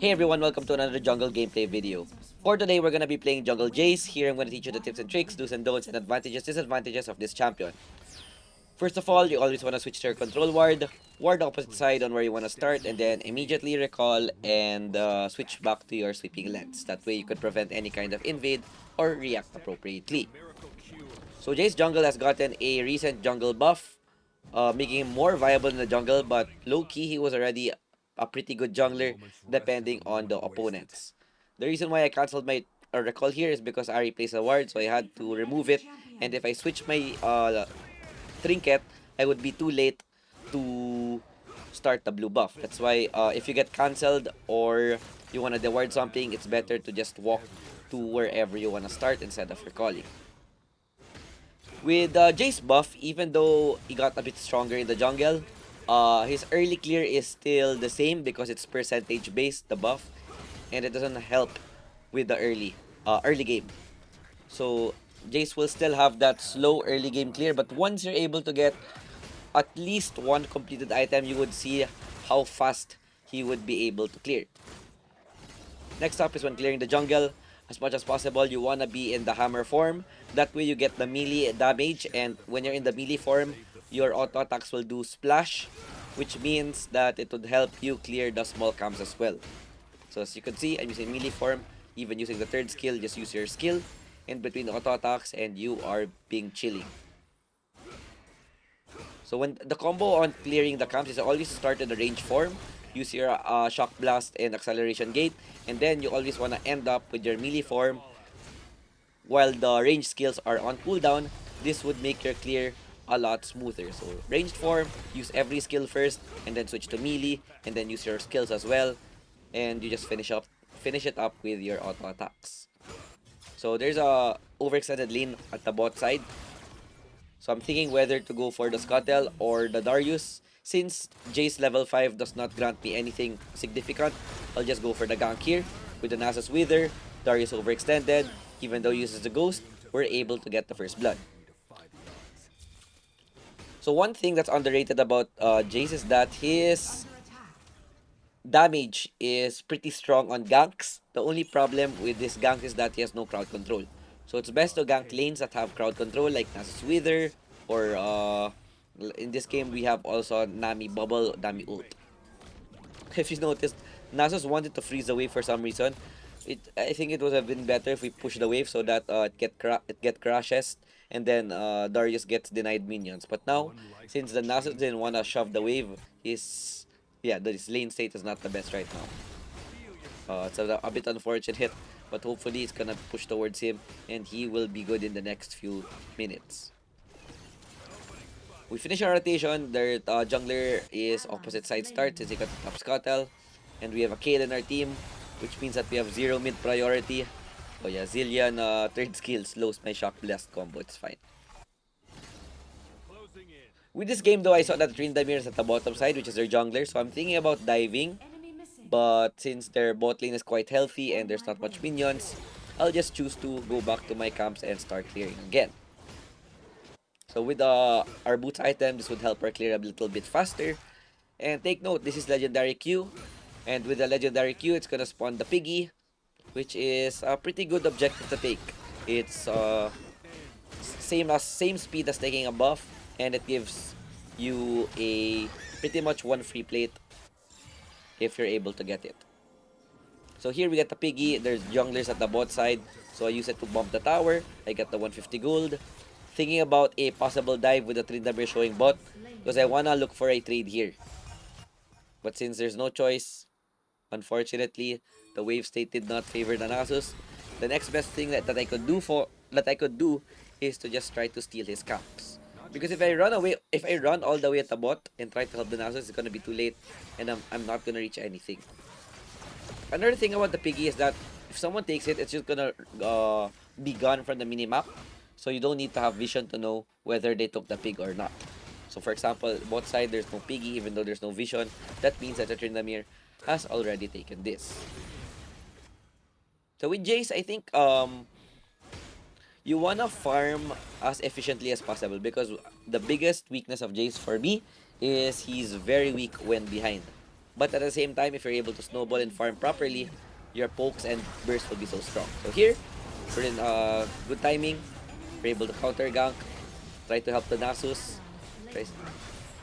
Hey everyone, welcome to another jungle gameplay video. For today, we're gonna be playing jungle Jayce. Here I'm gonna teach you the tips and tricks, do's and don'ts, and advantages, disadvantages of this champion. First of all, you always wanna switch to your control ward the opposite side on where you wanna start, and then immediately recall and switch back to your sweeping lens. That way you could prevent any kind of invade or react appropriately. So Jayce jungle has gotten a recent jungle buff, making him more viable in the jungle, but low-key he was already a pretty good jungler depending on the opponents. The reason why I cancelled my recall here is because I replaced a ward, so I had to remove it, and if I switch my trinket, I would be too late to start the blue buff. That's why if you get cancelled or you want to deward something, it's better to just walk to wherever you want to start instead of recalling. With Jayce buff, even though he got a bit stronger in the jungle, his early clear is still the same because it's percentage based, the buff, and it doesn't help with the early game. So Jayce will still have that slow early game clear, but once you're able to get at least one completed item, you would see how fast he would be able to clear. Next up is when clearing the jungle. As much as possible, you want to be in the hammer form. That way you get the melee damage, and when you're in the melee form, your auto attacks will do splash, which means that it would help you clear the small camps as well. So as you can see, I'm using melee form, even using the third skill, just use your skill in between the auto attacks and you are being chilling. So when the combo on clearing the camps is always start in the range form, use your shock blast and acceleration gate, and then you always want to end up with your melee form while the range skills are on cooldown. This would make your clear a lot smoother. So ranged form, use every skill first and then switch to melee and then use your skills as well, and you just finish it up with your auto attacks. So there's a overextended lane at the bot side. So I'm thinking whether to go for the Scuttle or the Darius. Since Jayce level 5 does not grant me anything significant, I'll just go for the gank here. With the Nasus Wither, Darius overextended. Even though he uses the Ghost, we're able to get the first blood. So one thing that's underrated about Jayce is that his damage is pretty strong on ganks. The only problem with this gank is that he has no crowd control. So it's best to gank lanes that have crowd control like Nasus Wither or in this game we have also Nami Bubble, Nami Ult. If you noticed, Nasus wanted to freeze the wave for some reason. I think it would have been better if we push the wave so that it get crashes and then Darius gets denied minions. But now, since the Nasus didn't want to shove the wave, his lane state is not the best right now. It's a bit unfortunate, but hopefully it's gonna push towards him and he will be good in the next few minutes. We finish our rotation. Their jungler is opposite side start since he got top scuttle. And we have a Kayle in our team, which means that we have 0 mid priority. Oh yeah, Zillion third skill slows my shock blast combo. It's fine. With this game though, I saw that Tryndamere is at the bottom side, which is their jungler. So I'm thinking about diving. But since their bot lane is quite healthy and there's not much minions, I'll just choose to go back to my camps and start clearing again. So with our boots item, this would help her clear a little bit faster. And take note, this is legendary Q. And with the legendary Q, it's gonna spawn the piggy, which is a pretty good objective to take. It's same speed as taking a buff, and it gives you a pretty much one free plate if you're able to get it. So here we get the piggy. There's junglers at the bot side, so I use it to bump the tower. I get the 150 gold. Thinking about a possible dive with the Tryndamere showing bot because I wanna look for a trade here. But since there's no choice, unfortunately, the wave state did not favor the Nasus. The next best thing that I could do is to just try to steal his camps. Because if I run all the way at the bot and try to help the Nasus, it's gonna be too late, and I'm not gonna reach anything. Another thing about the piggy is that if someone takes it, it's just gonna be gone from the minimap. So you don't need to have vision to know whether they took the pig or not. So for example, bot side there's no piggy even though there's no vision. That means that the Tryndamere has already taken this. So with Jayce, I think you wanna farm as efficiently as possible because the biggest weakness of Jayce for me is he's very weak when behind. But at the same time, if you're able to snowball and farm properly, your pokes and burst will be so strong. So here, we're in good timing. We're able to counter gank, try to help the Nasus. Tries,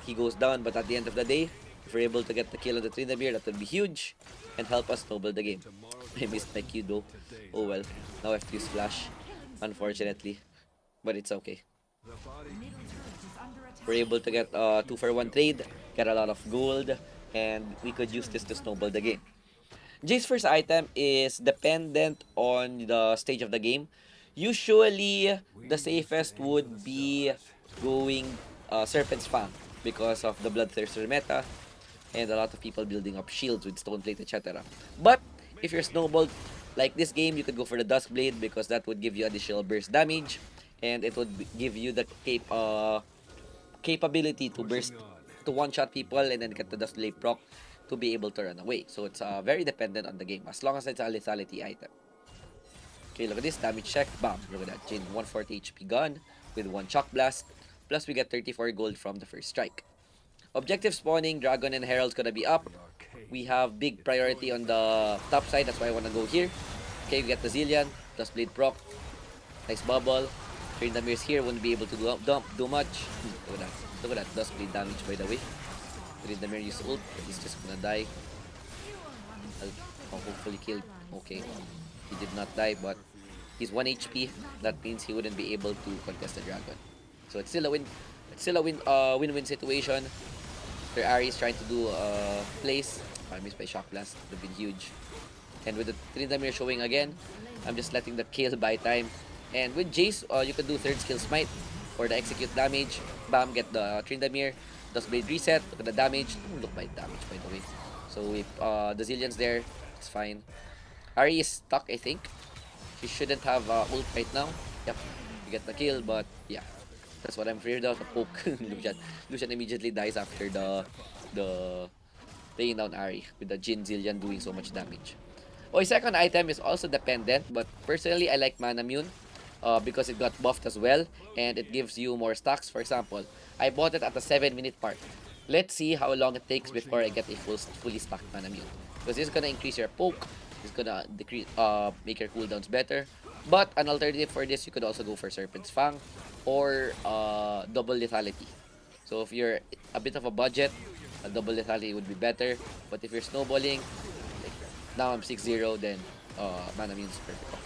he goes down, but at the end of the day, if we're able to get the kill on the Tryndamere, that would be huge and help us snowball the game. I missed my Q though. Oh well, now I have to use flash, unfortunately, but it's okay. We're able to get a 2 for 1 trade, get a lot of gold, and we could use this to snowball the game. Jay's first item is dependent on the stage of the game. Usually, the safest would be going Serpent's Fang because of the Bloodthirster meta and a lot of people building up shields with Stone Plate, etc. But if you're snowballed like this game, you could go for the Duskblade because that would give you additional burst damage and it would give you the capability to burst, to one-shot people and then get the Duskblade proc to be able to run away. So it's very dependent on the game as long as it's a lethality item. Okay, look at this damage check. Bam! Look at that. Jin 140 HP gun with 1 Shock Blast. Plus we get 34 gold from the first strike. Objective spawning, Dragon and Herald's gonna be up. We have big priority on the top side. That's why I wanna go here. Okay, we get the Zillion. Duskblade proc. Nice bubble. Tryndamere's here. Won't be able to do much. Look at that. Look at that. Duskblade damage by the way. Tryndamere used ult, but he's just gonna die. I'll hopefully kill. Okay, he did not die, but he's 1 HP. That means he wouldn't be able to contest the dragon. So it's still a win. It's still a win-win situation. Their Ahri is trying to do plays. I missed by Shock Blast. Would have been huge. And with the Tryndamere showing again, I'm just letting the kill buy time. And with Jayce, you can do third skill smite for the execute damage. Bam, get the Tryndamere. Duskblade reset. Look at the damage. Ooh, look by damage by the way. So if the Zillion's there, it's fine. Ahri is stuck, I think. She shouldn't have ult right now. Yep, you get the kill, but yeah, that's what I'm afraid of. The poke. Lucian immediately dies after the laying down Ahri with the Jin Zillion doing so much damage. Oh, second item is also dependent, but personally I like Manamune. Because it got buffed as well and it gives you more stacks. For example, I bought it at the 7-minute mark. Let's see how long it takes before I get a fully stacked Manamune. Because this is gonna increase your poke, it's gonna decrease make your cooldowns better. But an alternative for this, you could also go for Serpent's Fang or double lethality. So if you're a bit of a budget, a double lethality would be better. But if you're snowballing, like now I'm 6-0, then Manamune is perfect.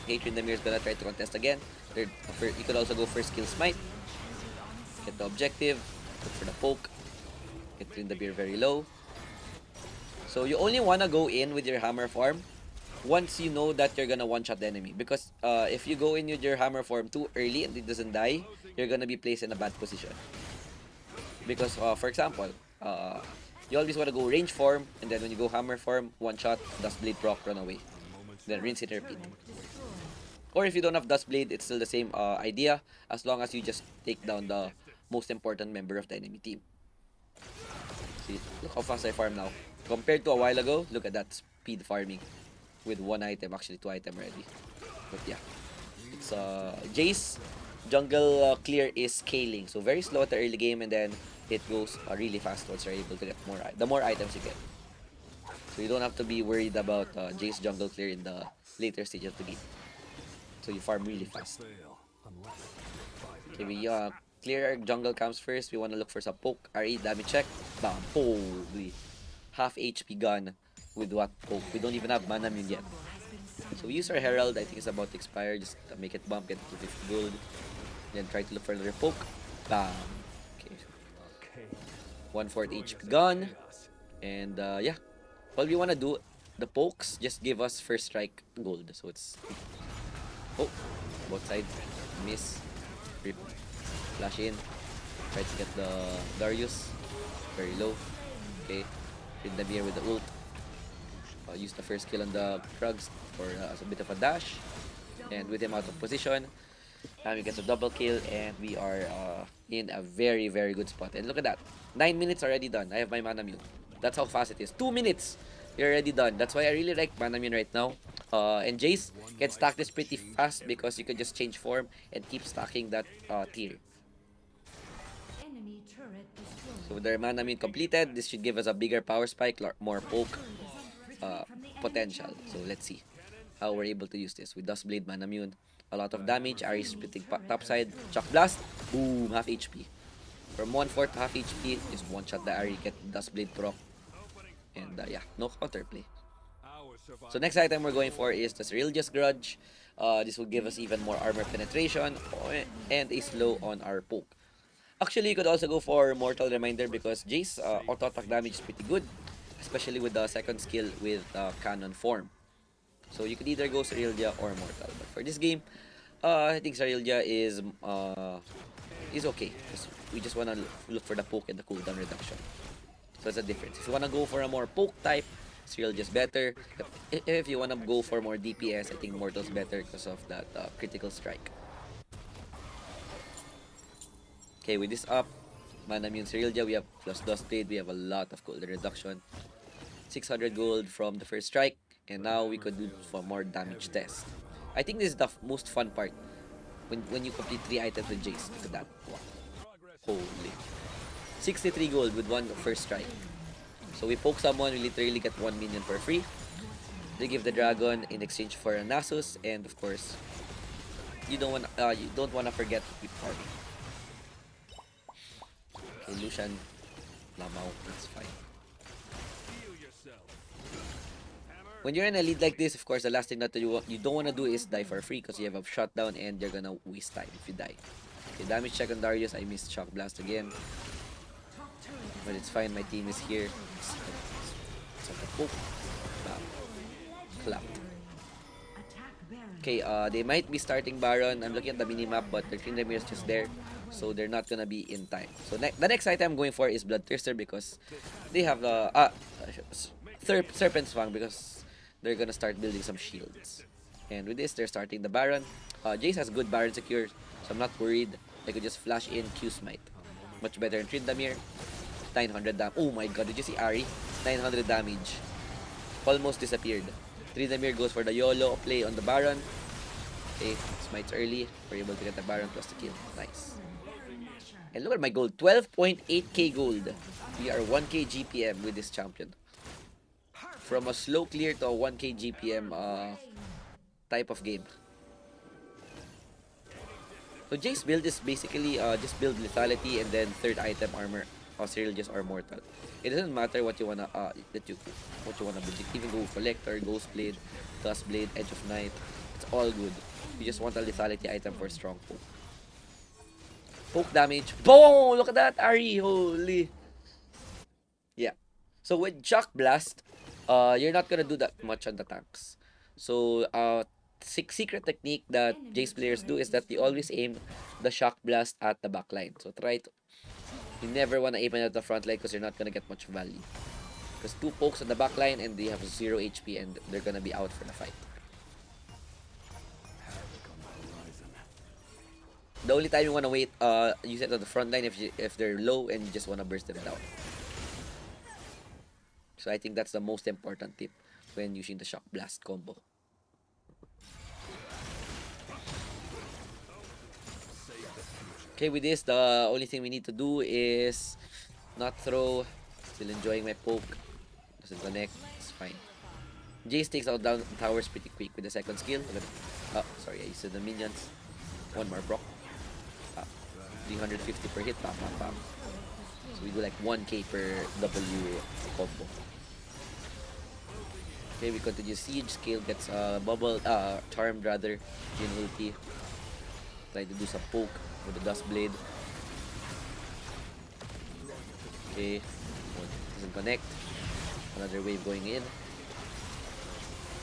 Okay, Tryndamere is gonna try to contest again. You could also go for skill smite. Get the objective. Look for the poke. Get Tryndamere very low. So you only wanna go in with your hammer farm once you know that you're gonna one-shot the enemy. Because if you go in with your hammer farm too early and it doesn't die, you're gonna be placed in a bad position. Because for example, you always wanna go range form and then when you go hammer farm, one shot, Duskblade proc, run away. Then rinse it and repeat. Or if you don't have Duskblade, it's still the same idea as long as you just take down the most important member of the enemy team. See, look how fast I farm now. Compared to a while ago, look at that speed farming with 1 item, actually 2 items already. But yeah, it's Jayce jungle clear is scaling, so very slow at the early game and then it goes really fast once you're able to get the more items you get. So you don't have to be worried about Jayce jungle clear in the later stage of the game. So you farm really fast. Okay, we clear our jungle camps first. We want to look for some poke. RE damage check. Bam. Holy. Half HP gun with what poke? We don't even have Manamune yet. So we use our Herald. I think it's about to expire. Just make it bump, get it to 50 gold. Then try to look for another poke. Bam. Okay. 1/4 HP gun. And yeah. All we want to do, the pokes just give us first strike gold. So it's... Oh, both sides. Miss. Rip. Flash in. Try to get the Darius. Very low. Okay. Tryndamere with the ult. Use the first kill on the Krugs for a bit of a dash. And with him out of position, we get a double kill and we are in a very, very good spot. And look at that. 9 minutes already done. I have my Manamune. That's how fast it is. 2 minutes. You're already done. That's why I really like Manamune right now. And Jayce can stack this pretty fast because you can just change form and keep stacking that tier. So with their mana mune completed, this should give us a bigger power spike, more poke uh, potential. So let's see how we're able to use this. With Duskblade, mana mune, a lot of damage, Ari splitting topside, Shock Blast, boom, half HP. From 1/4 to half HP, is one shot the Ari, get Duskblade proc. And yeah, no counterplay. So next item we're going for is the Cerealia's Grudge. This will give us even more armor penetration and a slow on our poke. Actually, you could also go for Mortal Reminder because Jayce auto attack damage is pretty good, especially with the second skill with Cannon form. So you could either go Cerealia or Mortal. But for this game, I think Cerealia is okay. We just wanna look for the poke and the cooldown reduction. So that's the difference. If you wanna go for a more poke type, Cereal just better. If you wanna go for more DPS, I think Mortal's better because of that critical strike. Okay, with this up, mana mune Cerealia, we have plus Duskblade, we have a lot of cooldown reduction. 600 gold from the first strike, and now we could do for more damage test. I think this is the most fun part when you complete 3 items with Jayce. Look at that. Wow. Holy. 63 gold with one first strike. So we poke someone, we literally get 1 minion for free. They give the dragon in exchange for a Nasus, and of course, you don't wanna forget to keep farming. Okay, Lucian, Lamau, that's fine. When you're in a lead like this, of course, the last thing that you don't wanna do is die for free because you have a shutdown and you're gonna waste time if you die. Okay, damage check on Darius. I missed Shock Blast again. But it's fine, my team is here. Clap. Okay, they might be starting Baron. I'm looking at the minimap, but the Tryndamere is just there. So they're not gonna be in time. So the next item I'm going for is Bloodthirster because they have the Serpent's Fang because they're gonna start building some shields. And with this, they're starting the Baron. Jayce has good Baron secure, so I'm not worried. I could just flash in Q Smite. Much better than Tryndamere. 900 damage. Oh my god, did you see Ari? 900 damage. Almost disappeared. Tryndamere goes for the YOLO play on the Baron. Okay, smites early. We're able to get the Baron plus the kill. Nice. And look at my gold. 12.8k gold. We are 1k GPM with this champion. From a slow clear to a 1k GPM type of game. So Jayce build is basically just build lethality and then third item armor or Cerealia's or Mortal. It doesn't matter what you wanna what you wanna build. You even go Collector, Ghostblade, Duskblade, Edge of Night. It's all good. You just want a lethality item for strong poke. Poke damage. Boom! Look at that, Ari. Holy. Yeah. So with Shock Blast, you're not gonna do that much on the tanks. So secret technique that Jayce players do is that they always aim the Shock Blast at the backline. So you never want to aim it at the front line because you're not going to get much value. Because 2 pokes on the backline and they have 0 HP and they're going to be out for the fight. The only time you want to wait, use it on the front line if they're low and you just want to burst them down. So I think that's the most important tip when using the Shock Blast combo. Okay, with this, the only thing we need to do is not throw. Still enjoying my poke. Doesn't connect. It's fine. Jayce takes out down towers pretty quick with the second skill. Oh, sorry, I used the minions. One more proc. 350 per hit. Bam, bam, bam. So we do like 1k per W combo. Okay, we continue siege. Scale gets charmed rather. Jin ulti. Try to do some poke with the Duskblade. Okay, doesn't connect. Another wave going in.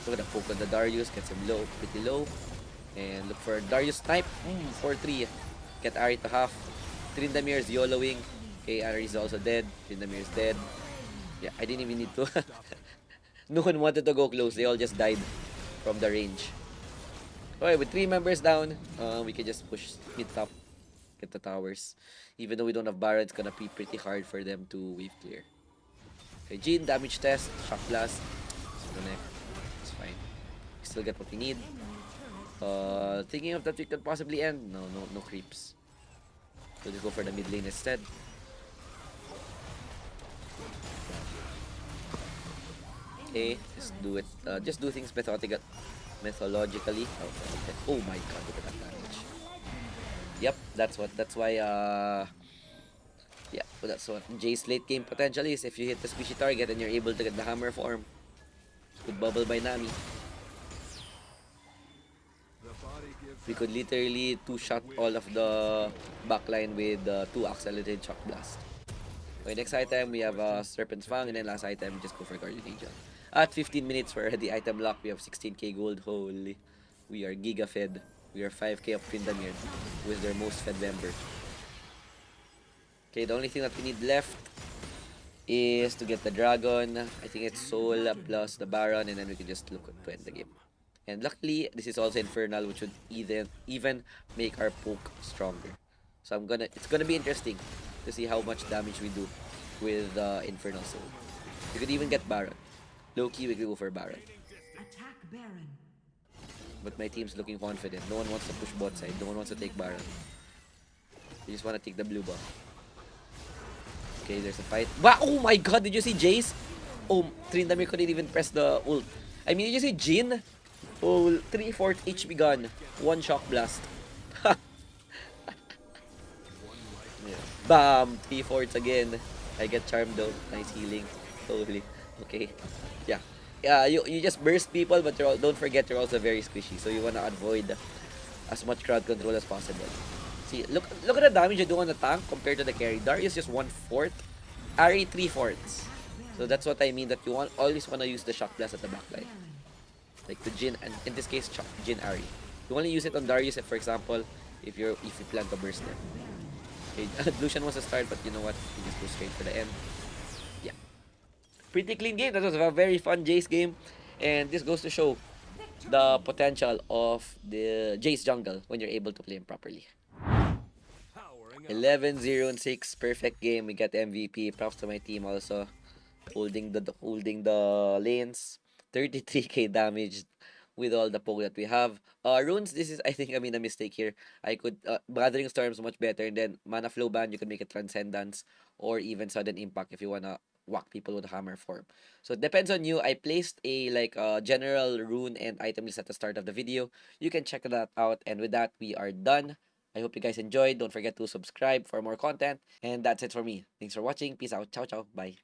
Look at the poke on the Darius, gets him low, pretty low. And look for Darius snipe. 4-3. Get Ari to half. Tryndamere is YOLOing. Okay, Ari is also dead. Tryndamere is dead. Yeah, I didn't even need to. No one wanted to go close. They all just died from the range. Okay, with 3 members down, we can just push mid top, get the towers. Even though we don't have Baron, it's gonna be pretty hard for them to wave clear. Okay, Jhin, damage test, Shock Blast. Connect. It's fine. We still get what we need. Thinking of that we could possibly end. No creeps. So just go for the mid lane instead. Okay, just do it. Just do things methodologically. Oh, okay. Oh my god, look at that damage. Yep, that's what. That's why. Yeah, well, that's what Jay's late game potential is. If you hit the squishy target and you're able to get the hammer form, good bubble by Nami. We could literally two-shot all of the backline with two accelerated shock blast. Okay, next item we have Serpent's Fang, and then last item just go for Guardian Angel. At 15 minutes for the item lock, we have 16k gold. Holy, we are giga fed. We are 5k up Tryndamere with their most fed member. Okay, the only thing that we need left is to get the dragon. I think it's Soul plus the Baron, and then we can just look to end the game. And luckily, this is also Infernal, which would even make our poke stronger. So it's gonna be interesting to see how much damage we do with Infernal Soul. We could even get Baron. Low key, we could go for Baron. Attack Baron. But my team's looking confident. No one wants to push bot side. No one wants to take Baron. They just want to take the blue buff. Okay, there's a fight. Wow! Oh my god, did you see Jayce? Oh, Tryndamere couldn't even press the ult. I mean, did you see Jhin? Oh, 3/4 HP gun. One shock blast. Yeah. Bam! 3/4 again. I get charmed though. Nice healing. Holy. Okay. Yeah. Yeah, you just burst people, but don't forget you're also very squishy. So you wanna avoid as much crowd control as possible. See, look at the damage you do on the tank compared to the carry. Darius just 1/4. Ari 3/4. So that's what I mean, that you always wanna use the shock blast at the backline. Like the Jhin, and in this case, Jhin Ari. You only use it on Darius if, for example, if you plan to burst them. Okay, Lucian wants to start, but you know what? You just go straight for the end. Yeah. Pretty clean game. That was a very fun Jayce game. And this goes to show the potential of the Jayce jungle when you're able to play him properly. 11-0-6. Perfect game. We got MVP. Props to my team also. Holding the lanes. 33k damage with all the poke that we have. Runes, this is, I think I made a mistake here. I could, Gathering Storms much better, and then Mana Flow Ban, you can make it Transcendence, or even Sudden Impact if you wanna whack people with Hammer form. So it depends on you. I placed a general rune and item list at the start of the video. You can check that out, and with that, we are done. I hope you guys enjoyed. Don't forget to subscribe for more content. And that's it for me. Thanks for watching. Peace out. Ciao, ciao. Bye.